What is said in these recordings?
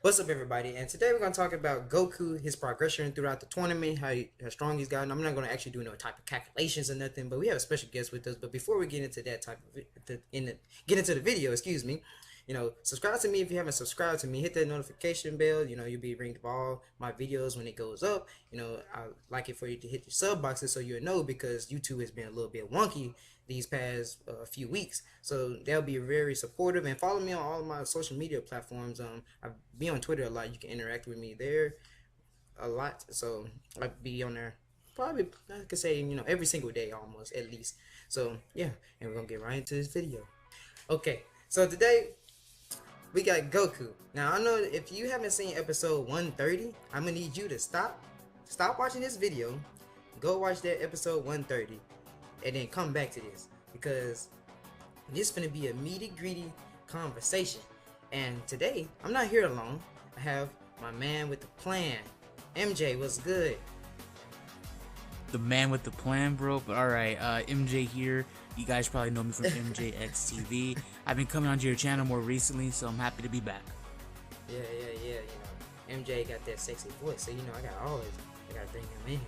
What's up, everybody? And today we're going to talk about Goku, his progression throughout the tournament, how strong he's gotten. I'm not going to actually do no type of calculations or nothing, but we have a special guest with us. But before we get into that type of get into the video, excuse me, subscribe to me if you haven't subscribed to me. Hit that notification bell. You'll be ringed of all my videos when it goes up. I like it for you to hit your sub boxes so you'll know because YouTube has been a little bit wonky these past few weeks. So they'll be very supportive and follow me on all of my social media platforms. I be on Twitter a lot. You can interact with me there a lot. So I'll be on there probably I could say every single day almost at least. So yeah, and we're gonna get right into this video. Okay, so today we got Goku. Now I know if you haven't seen episode 130, I'm gonna need you to stop watching this video, go watch that episode 130, and then come back to this because this is gonna be a meaty greedy conversation. And today I'm not here alone. I have my man with the plan. MJ, what's good? The man with the plan, bro. But alright, MJ here. You guys probably know me from MJxTV. I've been coming onto your channel more recently, so I'm happy to be back. Yeah. MJ got that sexy voice, so I gotta bring him in here.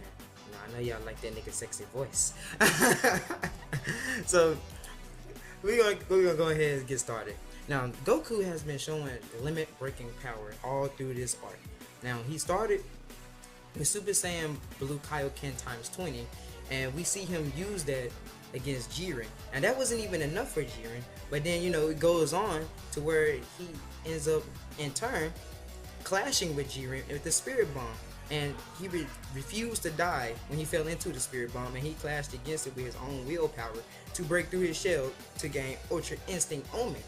I know y'all like that nigga sexy voice. So we're gonna go ahead and get started. Now Goku has been showing limit breaking power all through this arc. Now he started with Super Saiyan Blue Kaioken times 20, and we see him use that against Jiren. And that wasn't even enough for Jiren, but then it goes on to where he ends up in turn clashing with Jiren with the Spirit Bomb. And he refused to die when he fell into the Spirit Bomb, and he clashed against it with his own willpower to break through his shell to gain Ultra Instinct Omen,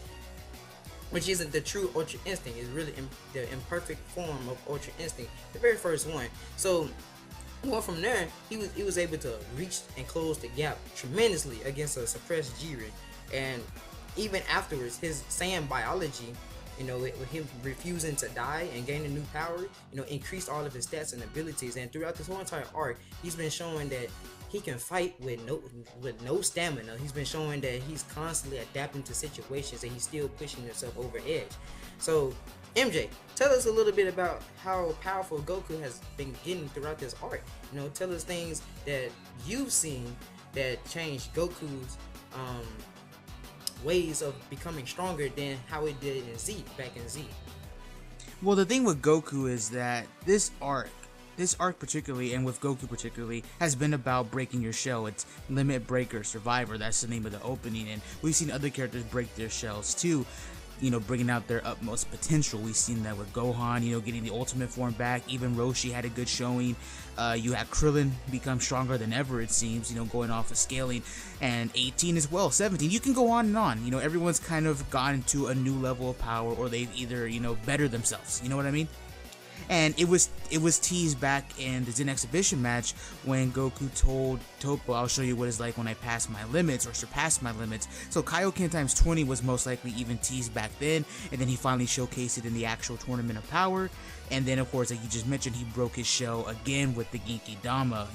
which isn't the true Ultra Instinct. It's really the imperfect form of Ultra Instinct, the very first one. So going from there, he was able to reach and close the gap tremendously against a suppressed Jiren. And even afterwards, his Saiyan biology, with him refusing to die and gaining new power, increased all of his stats and abilities. And throughout this whole entire arc, he's been showing that he can fight with no stamina. He's been showing that he's constantly adapting to situations and he's still pushing himself over edge. So MJ, tell us a little bit about how powerful Goku has been getting throughout this arc. Tell us things that you've seen that changed Goku's ways of becoming stronger than how it did in Z, back in Z. Well, the thing with Goku is that this arc particularly, and with Goku particularly, has been about breaking your shell. It's Limit Breaker Survivor. That's the name of the opening, and we've seen other characters break their shells too, bringing out their utmost potential. We've seen that with Gohan, getting the ultimate form back. Even Roshi had a good showing. You had Krillin become stronger than ever, it seems, going off of scaling, and 18 as well, 17. You can go on and on. Everyone's kind of gotten to a new level of power, or they've either, bettered themselves. You know what I mean? And it was teased back in the Zen exhibition match when Goku told Toppo, "I'll show you what it's like when I pass my limits or surpass my limits." So Kaioken times 20 was most likely even teased back then, and then he finally showcased it in the actual Tournament of Power. And then, of course, like you just mentioned, he broke his shell again with the Genki Dama.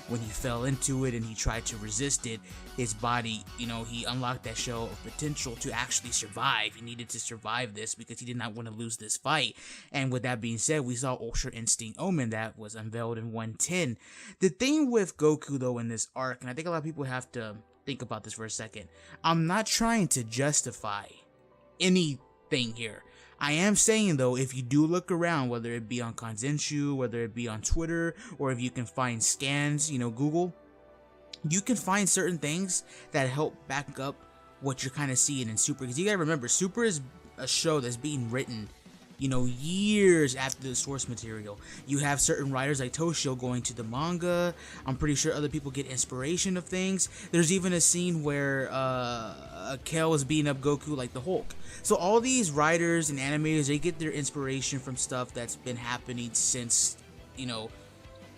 When he fell into it and he tried to resist it, his body, he unlocked that shell of potential to actually survive. He needed to survive this because he did not want to lose this fight. And with that being said, we saw Ultra Instinct Omen that was unveiled in 110. The thing with Goku, though, in this arc, and I think a lot of people have to think about this for a second, I'm not trying to justify anything here. I am saying, though, if you do look around, whether it be on Kanzenshu, whether it be on Twitter, or if you can find scans, Google, you can find certain things that help back up what you're kind of seeing in Super. Because you gotta remember, Super is a show that's being written, years after the source material. You have certain writers like Toshio going to the manga. I'm pretty sure other people get inspiration of things. There's even a scene where Kel is beating up Goku like the Hulk. So all these writers and animators, they get their inspiration from stuff that's been happening since,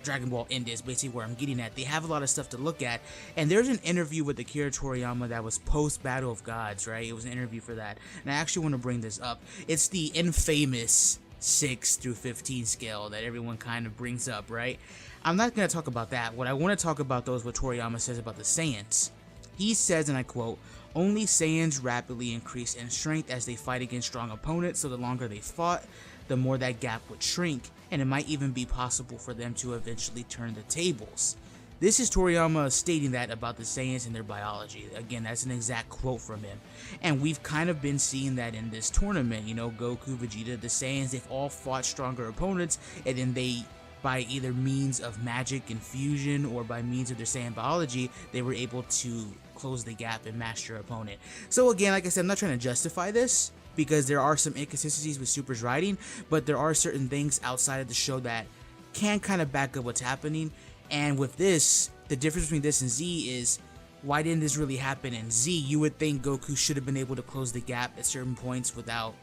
Dragon Ball ended, is basically where I'm getting at. They have a lot of stuff to look at, and there's an interview with Akira Toriyama that was post Battle of Gods, right? It was an interview for that, and I actually want to bring this up. It's the infamous 6 through 15 scale that everyone kind of brings up, right? I'm not going to talk about that. What I want to talk about, though, is what Toriyama says about the Saiyans. He says, and I quote, Only Saiyans rapidly increase in strength as they fight against strong opponents, so the longer they fought, the more that gap would shrink, and it might even be possible for them to eventually turn the tables. This is Toriyama stating that about the Saiyans and their biology. Again, that's an exact quote from him. And we've kind of been seeing that in this tournament. You know, Goku, Vegeta, the Saiyans, they've all fought stronger opponents, and then they, by either means of magic and fusion or by means of their Saiyan biology, they were able to close the gap and master their opponent. So again, like I said, I'm not trying to justify this, because there are some inconsistencies with Super's writing, but there are certain things outside of the show that can kind of back up what's happening. And with this, the difference between this and Z is, why didn't this really happen in Z? You would think Goku should have been able to close the gap at certain points without,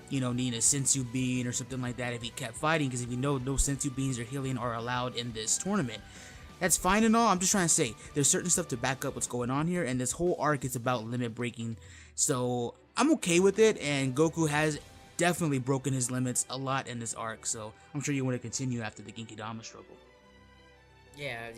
you know, needing a Sensu Bean or something like that if he kept fighting, because if you know, no Sensu Beans or healing are allowed in this tournament. That's fine and all, I'm just trying to say, there's certain stuff to back up what's going on here, and this whole arc is about limit breaking, so I'm okay with it, and Goku has definitely broken his limits a lot in this arc, so I'm sure you want to continue after the Genki Dama struggle. Yeah.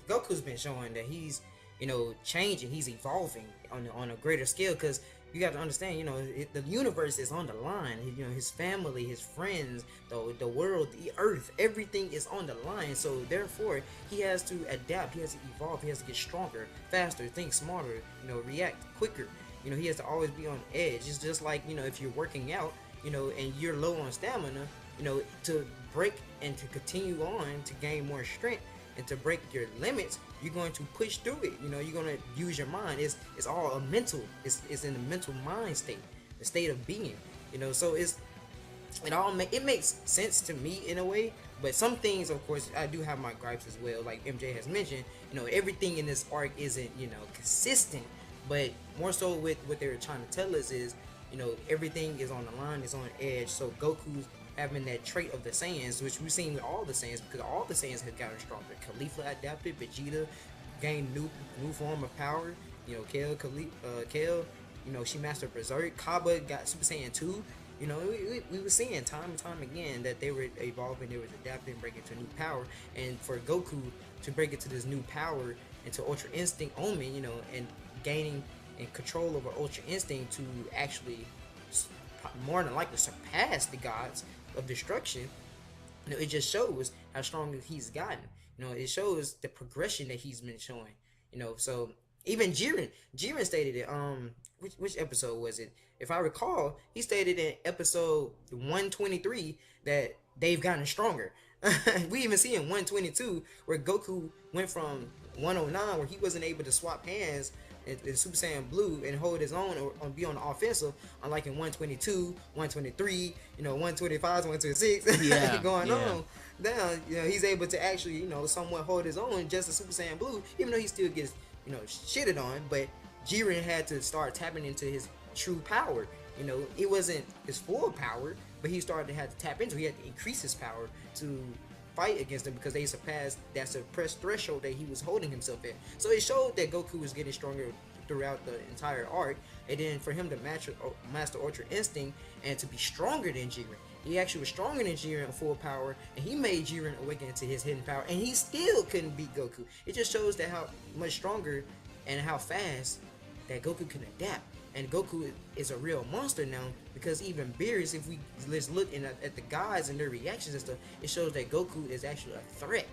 Goku's been showing that he's, you know, changing. He's evolving on a greater scale, because you got to understand, you know, the universe is on the line. You know, his family, his friends, the world, the earth, everything is on the line. So therefore, he has to adapt. He has to evolve. He has to get stronger, faster, think smarter. You know, react quicker. You know, he has to always be on edge. It's just like, you know, if you're working out, you know, and you're low on stamina, you know, to break and to continue on to gain more strength and to break your limits, you're going to push through it. You know, you're going to use your mind. It's all a mental. It's in the mental mind state, the state of being. You know, so it makes sense to me in a way. But some things, of course, I do have my gripes as well. Like MJ has mentioned, you know, everything in this arc isn't, you know, consistent. But more so with what they were trying to tell us is, you know, everything is on the line, is on edge. So Goku's having that trait of the Saiyans, which we've seen with all the Saiyans, because all the Saiyans have gotten stronger. Khalifa adapted, Vegeta gained new form of power. You know, Kale, you know, she mastered Berserk. Kaba got Super Saiyan 2. You know, we were seeing time and time again that they were evolving, they were adapting, breaking to new power. And for Goku to break into this new power, into Ultra Instinct Omen, you know, and gaining and control over Ultra Instinct to actually more than likely surpass the gods of destruction, you know, it just shows how strong he's gotten. You know, it shows the progression that he's been showing. You know, so even Jiren stated it. Which episode was it? If I recall, he stated in episode 123 that they've gotten stronger. We even see in 122 where Goku went from 109, where he wasn't able to swap hands in Super Saiyan Blue and hold his own or be on the offensive, unlike in 122, 123, you know, 125, 126, going on down. You know, he's able to actually, you know, somewhat hold his own just as Super Saiyan Blue, even though he still gets, you know, shitted on. But Jiren had to start tapping into his true power. You know, it wasn't his full power, but he started to have to tap into. He had to increase his power to fight against them, because they surpassed that suppressed threshold that he was holding himself at. So it showed that Goku was getting stronger throughout the entire arc, and then for him to master Ultra Instinct and to be stronger than Jiren. He actually was stronger than Jiren in full power, and he made Jiren awaken to his hidden power, and he still couldn't beat Goku. It just shows that how much stronger and how fast that Goku can adapt. And Goku is a real monster now, because even Beerus, if we let's look at the gods and their reactions and stuff, it shows that Goku is actually a threat.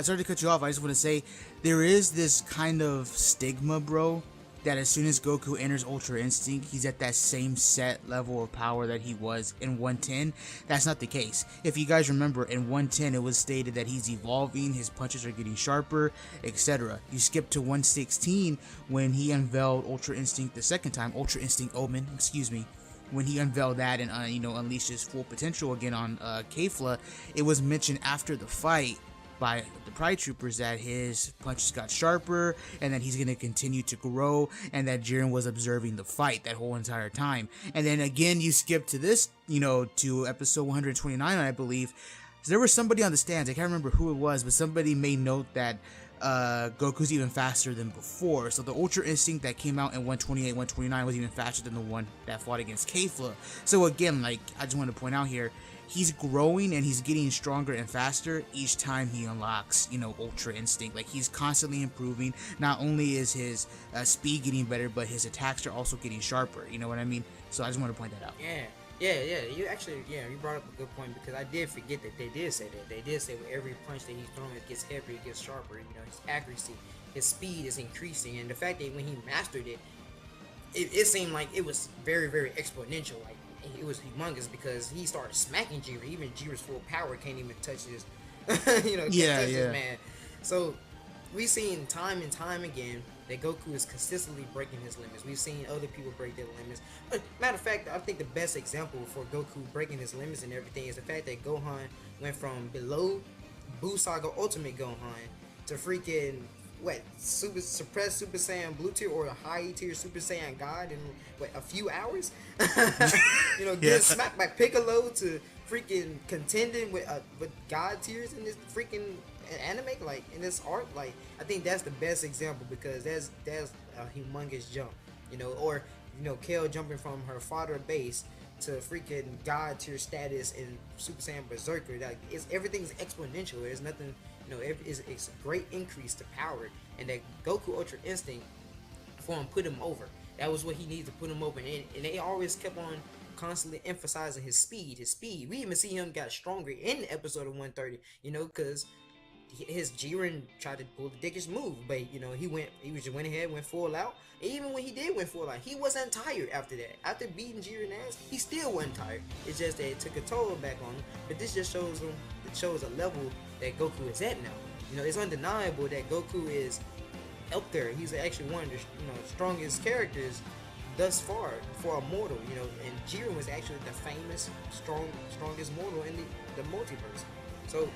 Sorry to cut you off. I just want to say there is this kind of stigma, bro, that as soon as Goku enters Ultra Instinct, he's at that same set level of power that he was in 110. That's not the case. If you guys remember, in 110 it was stated that he's evolving, his punches are getting sharper, etc. You skip to 116 when he unveiled Ultra Instinct the second time, Ultra Instinct Omen, when he unveiled that and unleashed his full potential again on Kefla. It was mentioned after the fight by the Pride Troopers that his punches got sharper and that he's going to continue to grow, and that Jiren was observing the fight that whole entire time. And then again, you skip to this, to episode 129, I believe. So there was somebody on the stands, I can't remember who it was, but somebody made note that Goku's even faster than before. So the Ultra Instinct that came out in 128, 129 was even faster than the one that fought against Kefla. So again, like, I just want to point out here, he's growing and he's getting stronger and faster each time he unlocks, you know, Ultra Instinct. Like, he's constantly improving. Not only is his speed getting better, but his attacks are also getting sharper. You know what I mean? So I just want to point that out. Yeah. You actually, you brought up a good point, because I did forget that they did say that. They did say with every punch that he's throwing, it gets heavier, it gets sharper. You know, his accuracy, his speed is increasing, and the fact that when he mastered it, it seemed like it was very, very exponential. Like, it was humongous, because he started smacking Jiren. Even Jiren's full power can't even touch his, his man. So we've seen time and time again that Goku is consistently breaking his limits. We've seen other people break their limits. Matter of fact, I think the best example for Goku breaking his limits and everything is the fact that Gohan went from below Buu Saga Ultimate Gohan to freaking suppressed Super Saiyan Blue tier or a high tier Super Saiyan God in a few hours. Getting smacked by Piccolo to freaking contending with God tiers in this freaking anime, like in this arc. Like, I think that's the best example, because that's a humongous jump, or Kale jumping from her fodder base to freaking God tier status in Super Saiyan Berserker. Like, everything's exponential. There's nothing, it's a great increase to power, and that Goku Ultra Instinct for him put him over. That was what he needed to put him over, and they always kept on constantly emphasizing his speed. We even see him got stronger in the episode of 130, because his Jiren tried to pull the dickish move, but he just went ahead, went full out. And even when he did went full out, he wasn't tired after that. After beating Jiren ass, he still wasn't tired. It's just that it took a toll back on him. But this just shows a level that Goku is at now. It's undeniable that Goku is up there. He's actually one of the strongest characters thus far for a mortal. And Jiren was actually the famous strongest mortal in the multiverse. So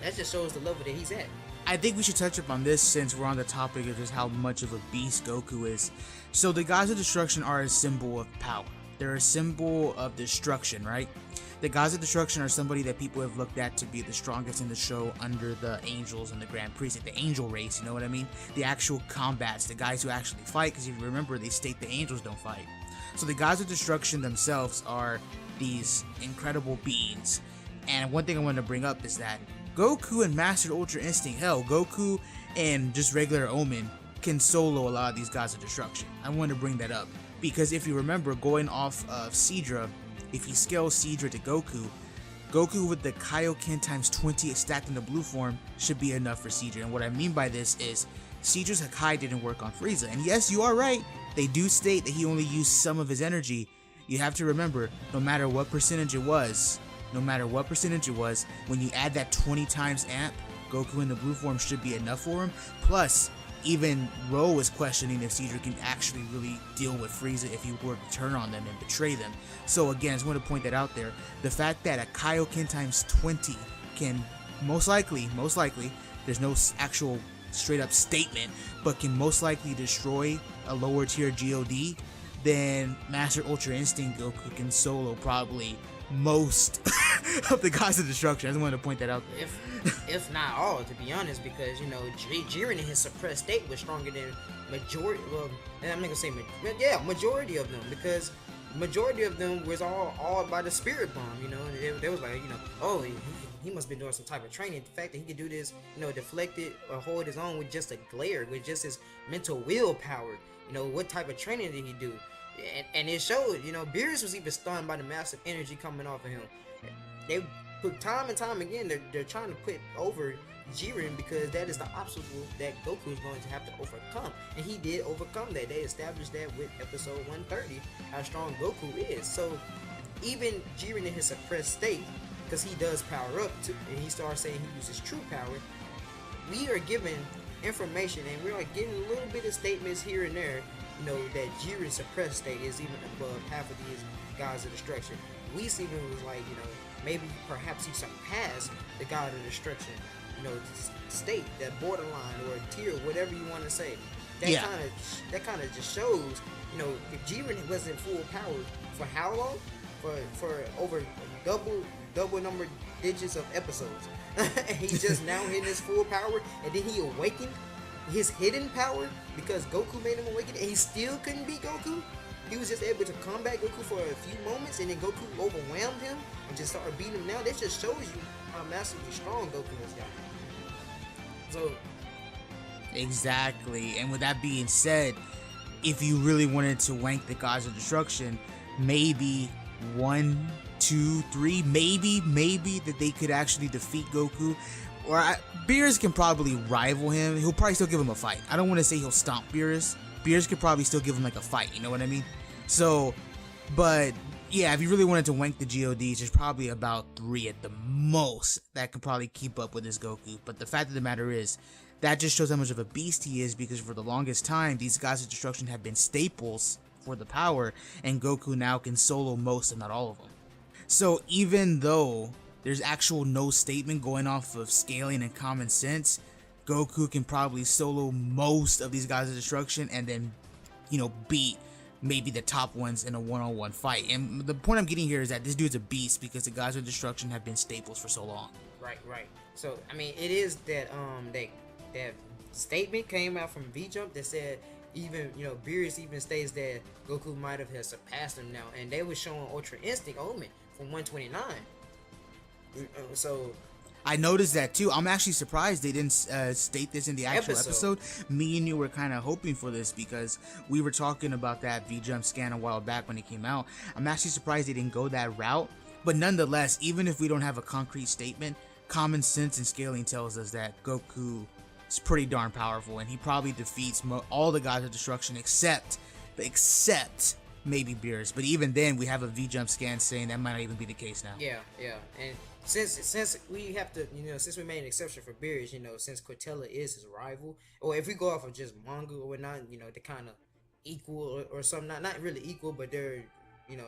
that just shows the level that he's at. I think we should touch upon this since we're on the topic of just how much of a beast Goku is. So the Gods of Destruction are a symbol of power. They're a symbol of destruction, right? The Gods of Destruction are somebody that people have looked at to be the strongest in the show under the Angels and the Grand Priest, like the Angel race, you know what I mean? The actual combats, the guys who actually fight, because if you remember, they state the Angels don't fight. So the Gods of Destruction themselves are these incredible beings. And one thing I want to bring up is that Goku and Mastered Ultra Instinct, hell, Goku and just regular Omen can solo a lot of these Gods of Destruction. I want to bring that up because if you remember, going off of Seadra, if you scale Seadra to Goku with the Kaioken times 20 stacked in the blue form should be enough for Seadra. And what I mean by this is Seadra's Hakai didn't work on Frieza. And yes, you are right, they do state that he only used some of his energy. You have to remember, no matter what percentage it was, when you add that 20 times amp, Goku in the blue form should be enough for him. Plus, even Ro is questioning if Seadra can actually really deal with Frieza if he were to turn on them and betray them. So again, I just want to point that out there. The fact that a Kaioken times 20 can most likely, there's no actual straight up statement, but can most likely destroy a lower tier God, then Master Ultra Instinct Goku can solo probably most of the Gods of Destruction. I just wanted to point that out there. If not all, to be honest, because Jiren in his suppressed state was stronger than majority. Well, and I'm not gonna say majority of them, because majority of them was all by the spirit bomb. They was like, oh, he must be doing some type of training. The fact that he could do this, deflect it or hold his own with just a glare, with just his mental willpower. What type of training did he do? And it showed, Beerus was even stunned by the massive energy coming off of him. They put time and time again, they're trying to put over Jiren because that is the obstacle that Goku is going to have to overcome. And he did overcome that. They established that with episode 130, how strong Goku is. So even Jiren in his suppressed state, because he does power up, and he starts saying he uses true power, we are given information and we are getting a little bit of statements here and there, that Jiren's suppressed state is even above half of these Gods of Destruction. We see him was like, maybe perhaps he surpassed the God of Destruction, state, that borderline or tier, whatever you want to say. That kind of just shows, if Jiren wasn't full power for how long? For over double number digits of episodes. and he's just now hitting his full power, and then he awakened his hidden power because Goku made him awaken, and he still couldn't beat Goku. He was just able to combat Goku for a few moments, and then Goku overwhelmed him and just started beating him. Now that just shows you how massively strong Goku has gotten. So exactly. And with that being said, if you really wanted to wank the Gods of Destruction, maybe 1, 2, 3, maybe that they could actually defeat Goku. Or Beerus can probably rival him. He'll probably still give him a fight. I don't want to say he'll stomp Beerus. Beerus could probably still give him like a fight, you know what I mean? So, but yeah, if you really wanted to wank the GODs, there's probably about 3 at the most that could probably keep up with this Goku. But the fact of the matter is, that just shows how much of a beast he is, because for the longest time, these Gods of Destruction have been staples for the power, and Goku now can solo most, if not all of them. So even though there's actual no statement going off of scaling and common sense, Goku can probably solo most of these Gods of Destruction and then, you know, beat maybe the top ones in a one-on-one fight. And the point I'm getting here is that this dude's a beast because the Gods of Destruction have been staples for so long. Right. So I mean, it is that that statement came out from V-Jump that said even, you know, Beerus even states that Goku might have surpassed him now, and they were showing Ultra Instinct Omen from 129. So I noticed that too. I'm actually surprised they didn't state this in the actual episode. Me and you were kind of hoping for this because we were talking about that V-Jump scan a while back when it came out. I'm actually surprised they didn't go that route. But nonetheless, even if we don't have a concrete statement, common sense and scaling tells us that Goku is pretty darn powerful, and he probably defeats all the Gods of Destruction except maybe Beerus. But even then, we have a V-Jump scan saying that might not even be the case now. Yeah. And since we have to, you know, since we made an exception for Beerus, you know, since Cortella is his rival, or if we go off of just manga or whatnot, you know, they're kind of equal or something. Not really equal, but they're, you know,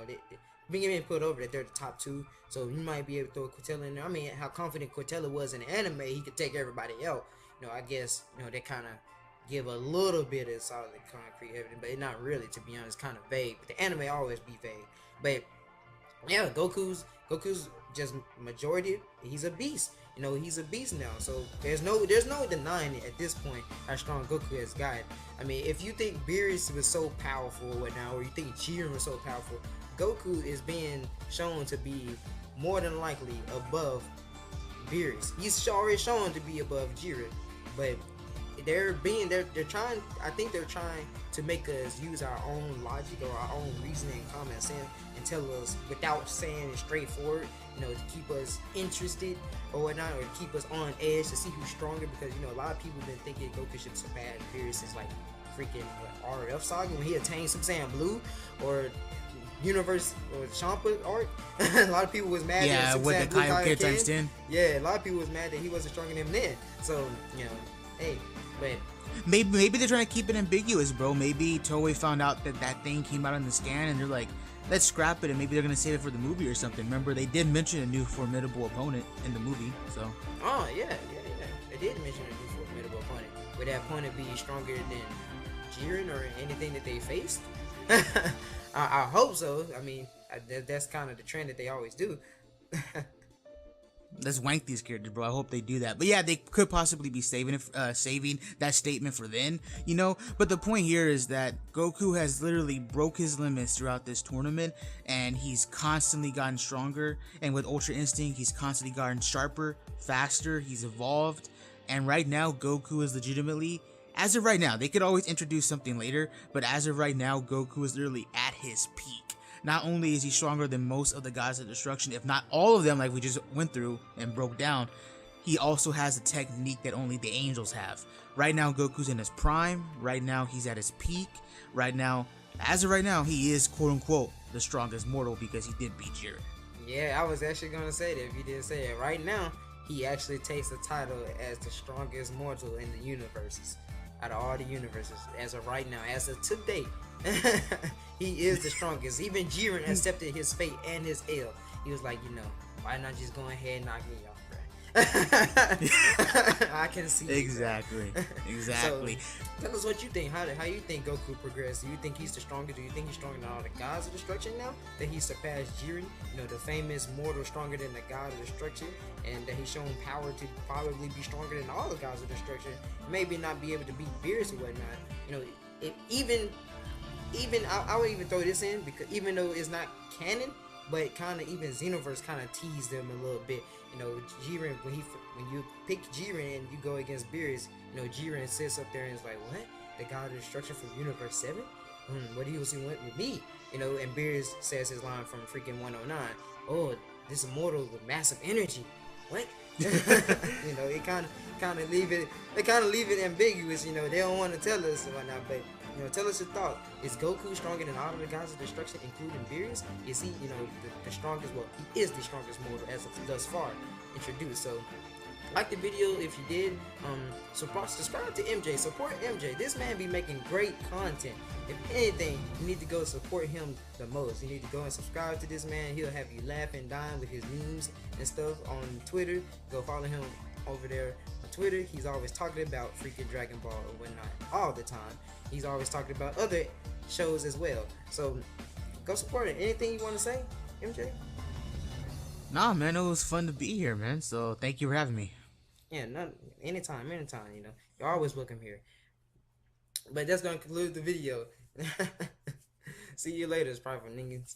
being put over that they're the top 2. So you might be able to throw Cortella in there. I mean, how confident Cortella was in the anime, he could take everybody out. You know, I guess, you know, they kind of give a little bit of solid concrete evidence, but not really, to be honest, kind of vague. But the anime always be vague. But yeah, Goku's just majority, he's a beast. You know, he's a beast now. So there's no denying it at this point how strong Goku has gotten. I mean, if you think Beerus was so powerful or whatnot, or you think Jiren was so powerful, Goku is being shown to be more than likely above Beerus. He's already shown to be above Jiren, but they're trying. I think they're trying to make us use our own logic or our own reasoning and common sense and tell us without saying it straightforward, you know, to keep us interested or whatnot, or to keep us on edge to see who's stronger. Because, you know, a lot of people have been thinking Goku should surpass Beerus since like freaking RF Saga when he attained Super Saiyan Blue, or Universe or Champa arc. A lot of people was mad. Yeah, that with the Kaioken times 10. Yeah, a lot of people was mad that he wasn't stronger than him then. So, you know, hey, but maybe they're trying to keep it ambiguous, bro. Maybe Toei found out that thing came out in the scan, and they're like, let's scrap it, and maybe they're gonna save it for the movie or something. Remember, they did mention a new formidable opponent in the movie, so. Oh yeah. They did mention a new formidable opponent. Would that opponent be stronger than Jiren or anything that they faced? I hope so. I mean, that's kind of the trend that they always do. Let's wank these characters, bro. I hope they do that. But yeah, they could possibly be saving that statement for then, you know. But the point here is that Goku has literally broke his limits throughout this tournament, and he's constantly gotten stronger. And with Ultra Instinct, he's constantly gotten sharper, faster. He's evolved, and right now, Goku is legitimately, as of right now, they could always introduce something later, but as of right now, Goku is literally at his peak. Not only is he stronger than most of the Gods of Destruction, if not all of them, like we just went through and broke down, he also has a technique that only the angels have. Right now, Goku's in his prime. Right now, he's at his peak. Right now, as of right now, he is quote-unquote the strongest mortal because he did beat Jiren. Yeah, I was actually going to say that if you didn't say it. Right now, he actually takes the title as the strongest mortal in the universes. Out of all the universes, as of right now, as of today, he is the strongest. Even Jiren accepted his fate and his L. He was like, you know, why not just go ahead and knock me off, I can see Exactly. Exactly. So, tell us what you think. How you think Goku progressed? Do you think he's the strongest? Do you think he's stronger than all the gods of destruction now? That he surpassed Jiren, you know, the famous mortal stronger than the god of destruction, and that he's shown power to probably be stronger than all the gods of destruction. Maybe not be able to beat Beerus or whatnot. You know, even I would even throw this in because even though it's not canon, but kind of even Xenoverse kind of teased them a little bit. You know, Jiren when you pick Jiren and you go against Beerus, you know Jiren sits up there and is like, what? The god of destruction from Universe 7? What he was went with me? You know, and Beerus says his line from freaking 109. Oh, this immortal with massive energy. What? You know, it kind of leave it ambiguous. You know, they don't want to tell us and whatnot, but you know, tell us your thoughts. Is Goku stronger than all of the gods of destruction, including Beerus? Is he, you know, the strongest? Well, he is the strongest mortal as of thus far introduced. So, like the video if you did. Subscribe to MJ. Support MJ. This man be making great content. If anything, you need to go support him the most. You need to go and subscribe to this man. He'll have you laughing, dying with his memes and stuff on Twitter. Go follow him over there on Twitter. He's always talking about freaking Dragon Ball or whatnot all the time. He's always talking about other shows as well. So go support it. Anything you want to say, MJ? Nah, man, it was fun to be here, man. So thank you for having me. Yeah, anytime, you know. You're always welcome here. But that's gonna conclude the video. See you later, it's probably for niggas.